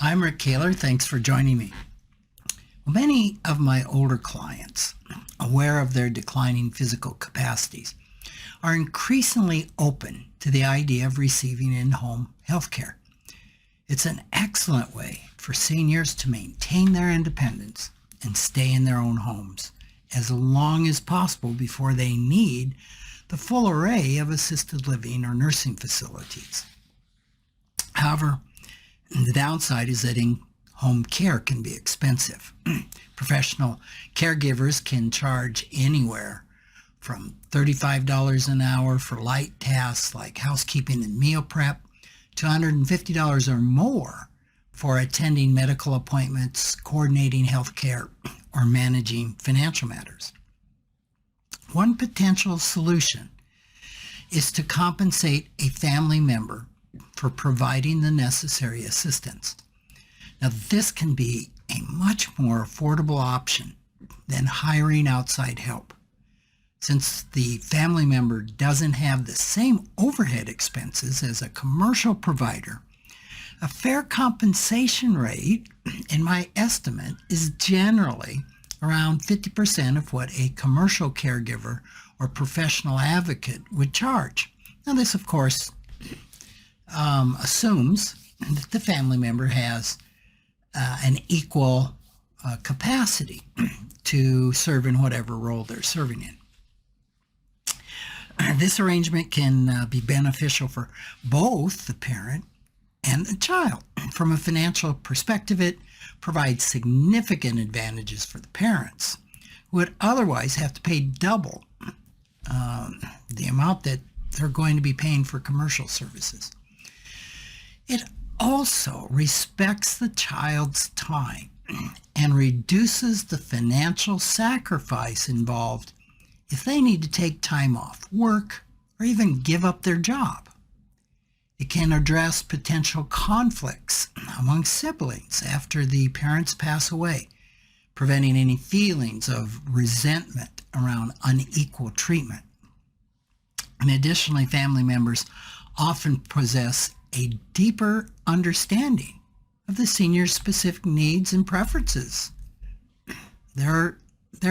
I'm Rick Kaler. Thanks for joining me. Well, many of my older clients, aware of their declining physical capacities, are increasingly open to the idea of receiving in-home health care. It's an excellent way for seniors to maintain their independence and stay in their own homes as long as possible before they need the full array of assisted living or nursing facilities. However, the downside is that in-home care can be expensive. Professional caregivers can charge anywhere from $35 an hour for light tasks like housekeeping and meal prep to $150 or more for attending medical appointments, coordinating health care, or managing financial matters. One potential solution is to compensate a family member for providing the necessary assistance. Now, this can be a much more affordable option than hiring outside help. Since the family member doesn't have the same overhead expenses as a commercial provider, a fair compensation rate, in my estimate, is generally around 50% of what a commercial caregiver or professional advocate would charge. Now, this, of course, assumes that the family member has an equal capacity to serve in whatever role they're serving in. This arrangement can be beneficial for both the parent and the child. From a financial perspective, it provides significant advantages for the parents, who would otherwise have to pay double the amount that they're going to be paying for commercial services. It also respects the child's time and reduces the financial sacrifice involved if they need to take time off work or even give up their job. It can address potential conflicts among siblings after the parents pass away, preventing any feelings of resentment around unequal treatment. And additionally, family members often possess a deeper understanding of the senior's specific needs and preferences, their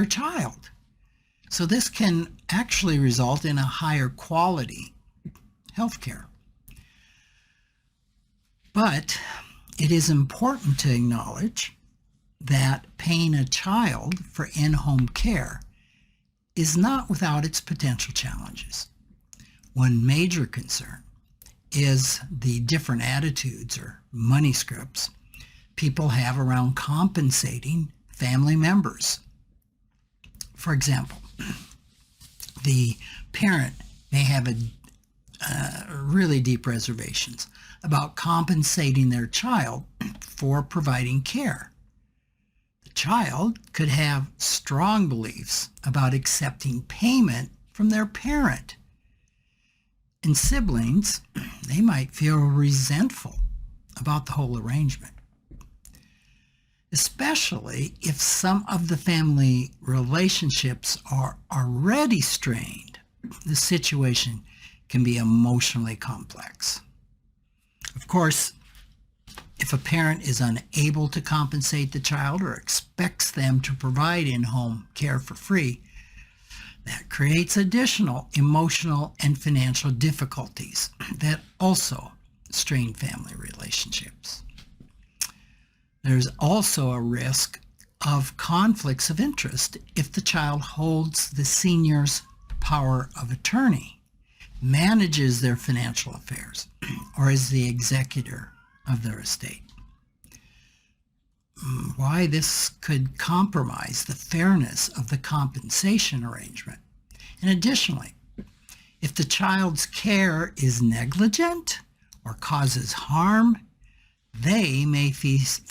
child. So this can actually result in a higher quality health care. But it is important to acknowledge that paying a child for in-home care is not without its potential challenges. One major concern is the different attitudes or money scripts people have around compensating family members. For example, the parent may have really deep reservations about compensating their child for providing care. The child could have strong beliefs about accepting payment from their parent. And siblings, they might feel resentful about the whole arrangement. Especially if some of the family relationships are already strained, the situation can be emotionally complex. Of course, if a parent is unable to compensate the child or expects them to provide in-home care for free, that creates additional emotional and financial difficulties that also strain family relationships. There's also a risk of conflicts of interest if the child holds the senior's power of attorney, manages their financial affairs, or is the executor of their estate. Why this could compromise the fairness of the compensation arrangement. And additionally, if the child's care is negligent or causes harm, they may face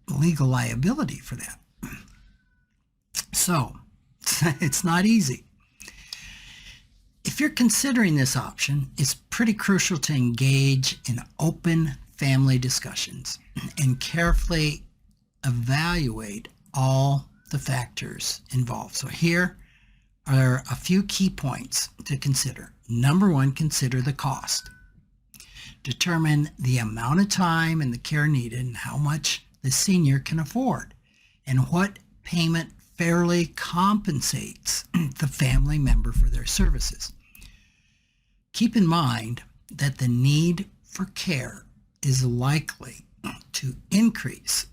legal liability for that. So, it's not easy. If you're considering this option, it's pretty crucial to engage in open family discussions and carefully evaluate all the factors involved. So here are a few key points to consider. Number one, consider the cost. Determine the amount of time and the care needed and how much the senior can afford, and what payment fairly compensates the family member for their services. Keep in mind that the need for care is likely to increase,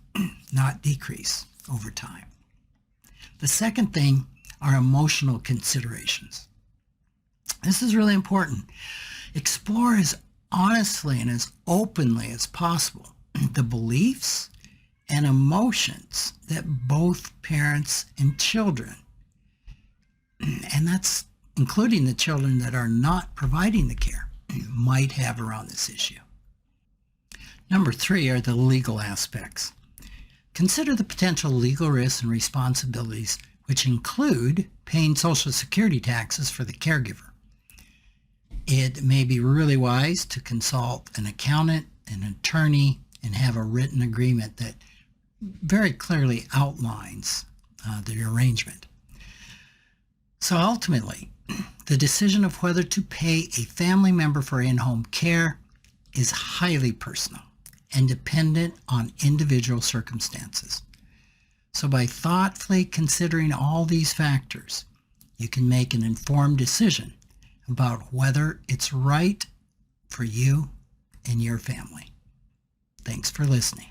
not decrease, over time. The second thing are emotional considerations. This is really important. Explore as honestly and as openly as possible the beliefs and emotions that both parents and children, and that's including the children that are not providing the care, might have around this issue. Number 3 are the legal aspects. Consider the potential legal risks and responsibilities, which include paying Social Security taxes for the caregiver. It may be really wise to consult an accountant, an attorney, and have a written agreement that very clearly outlines the arrangement. So ultimately, the decision of whether to pay a family member for in-home care is highly personal and dependent on individual circumstances. So by thoughtfully considering all these factors, you can make an informed decision about whether it's right for you and your family. Thanks for listening.